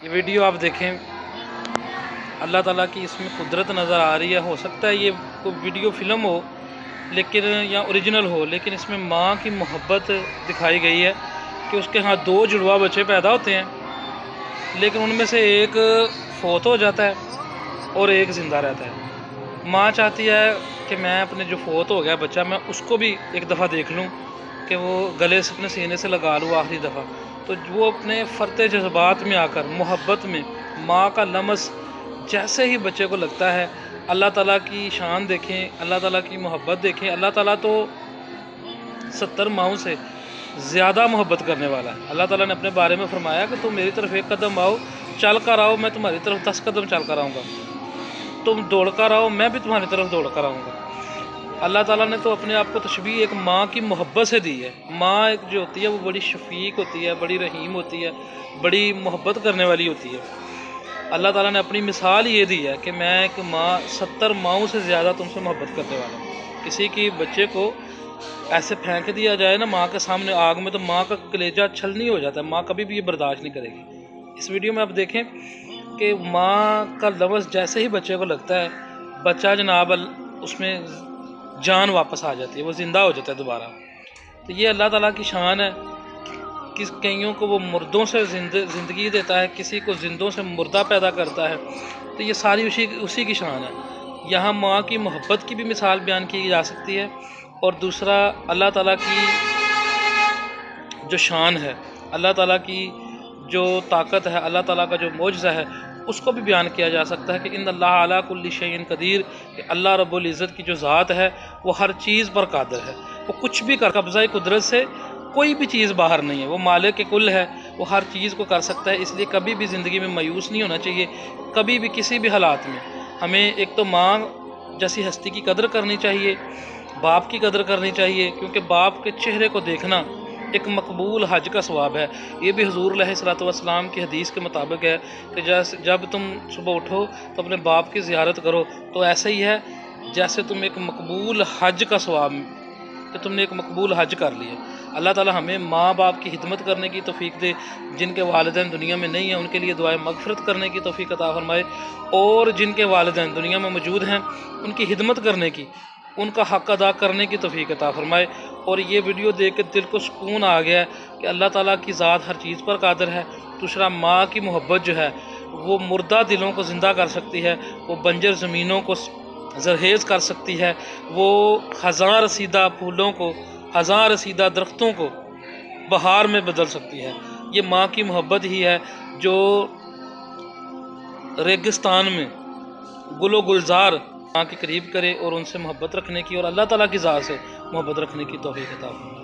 یہ ویڈیو آپ دیکھیں، اللہ تعالیٰ کی اس میں قدرت نظر آ رہی ہے۔ ہو سکتا ہے یہ کوئی ویڈیو فلم ہو لیکن یا اوریجنل ہو، لیکن اس میں ماں کی محبت دکھائی گئی ہے کہ اس کے ہاں 2 جڑواں بچے پیدا ہوتے ہیں، لیکن ان میں سے ایک فوت ہو جاتا ہے اور ایک زندہ رہتا ہے۔ ماں چاہتی ہے کہ میں اپنے جو فوت ہو گیا بچہ، میں اس کو بھی ایک دفعہ دیکھ لوں، کہ وہ گلے سے اپنے سینے سے لگا لوں آخری دفعہ۔ تو وہ اپنے فرط جذبات میں آ کر محبت میں ماں کا لمس جیسے ہی بچے کو لگتا ہے، اللہ تعالیٰ کی شان دیکھیں، اللہ تعالیٰ کی محبت دیکھیں۔ اللہ تعالیٰ تو 70 ماؤں سے زیادہ محبت کرنے والا ہے۔ اللہ تعالیٰ نے اپنے بارے میں فرمایا کہ تم میری طرف 1 قدم آؤ، چل کر آؤ، میں تمہاری طرف 10 قدم چل کر آؤں گا۔ تم دوڑ کر آؤ، میں بھی تمہاری طرف دوڑ کر آؤں گا۔ اللہ تعالیٰ نے تو اپنے آپ کو تشبیہ ایک ماں کی محبت سے دی ہے۔ ماں ایک جو ہوتی ہے وہ بڑی شفیق ہوتی ہے، بڑی رحیم ہوتی ہے، بڑی محبت کرنے والی ہوتی ہے۔ اللہ تعالیٰ نے اپنی مثال یہ دی ہے کہ میں ایک ماں 70 ماؤں سے زیادہ تم سے محبت کرنے والا ہوں۔ کسی کی بچے کو ایسے پھینک دیا جائے نا ماں کے سامنے آگ میں، تو ماں کا کلیجہ چھلنی ہو جاتا ہے، ماں کبھی بھی یہ برداشت نہیں کرے گی۔ اس ویڈیو میں آپ دیکھیں کہ ماں کا لفظ جیسے ہی بچے کو لگتا ہے، بچہ جناب اس میں جان واپس آ جاتی ہے، وہ زندہ ہو جاتا ہے دوبارہ۔ تو یہ اللہ تعالیٰ کی شان ہے کہ کئیوں کو وہ مردوں سے زندگی دیتا ہے، کسی کو زندوں سے مردہ پیدا کرتا ہے۔ تو یہ ساری اسی کی شان ہے۔ یہاں ماں کی محبت کی بھی مثال بیان کی جا سکتی ہے، اور دوسرا اللہ تعالیٰ کی جو شان ہے، اللہ تعالیٰ کی جو طاقت ہے، اللہ تعالیٰ کا جو معجزہ ہے، اس کو بھی بیان کیا جا سکتا ہے کہ ان اللہ علی کل شیء قدیر، کہ اللہ رب العزت کی جو ذات ہے وہ ہر چیز پر قادر ہے۔ وہ کچھ بھی کر قبضہ قدرت سے کوئی بھی چیز باہر نہیں ہے، وہ مالک کل ہے، وہ ہر چیز کو کر سکتا ہے۔ اس لیے کبھی بھی زندگی میں مایوس نہیں ہونا چاہیے، کبھی بھی کسی بھی حالات میں ہمیں ایک تو ماں جیسی ہستی کی قدر کرنی چاہیے، باپ کی قدر کرنی چاہیے، کیونکہ باپ کے چہرے کو دیکھنا ایک مقبول حج کا ثواب ہے۔ یہ بھی حضور علیہ الصلوۃ والسلام کی حدیث کے مطابق ہے کہ جب تم صبح اٹھو تو اپنے باپ کی زیارت کرو، تو ایسا ہی ہے جیسے تم ایک مقبول حج کا ثواب، کہ تم نے ایک مقبول حج کر لیا۔ اللہ تعالی ہمیں ماں باپ کی خدمت کرنے کی توفیق دے، جن کے والدین دنیا میں نہیں ہیں ان کے لیے دعائے مغفرت کرنے کی توفیق عطا فرمائے، اور جن کے والدین دنیا میں موجود ہیں ان کی خدمت کرنے کی، ان کا حق ادا کرنے کی توفیق عطا فرمائے۔ اور یہ ویڈیو دیکھ کے دل کو سکون آ گیا ہے کہ اللہ تعالیٰ کی ذات ہر چیز پر قادر ہے۔ دوسرا، ماں کی محبت جو ہے وہ مردہ دلوں کو زندہ کر سکتی ہے، وہ بنجر زمینوں کو زرخیز کر سکتی ہے، وہ خزاں رسیدہ پھولوں کو، خزاں رسیدہ درختوں کو بہار میں بدل سکتی ہے۔ یہ ماں کی محبت ہی ہے جو ریگستان میں گل و گلزار ماں کے قریب کرے، اور ان سے محبت رکھنے کی اور اللہ تعالیٰ کی ذات سے محبت رکھنے کی توفیق عطا فرمائے۔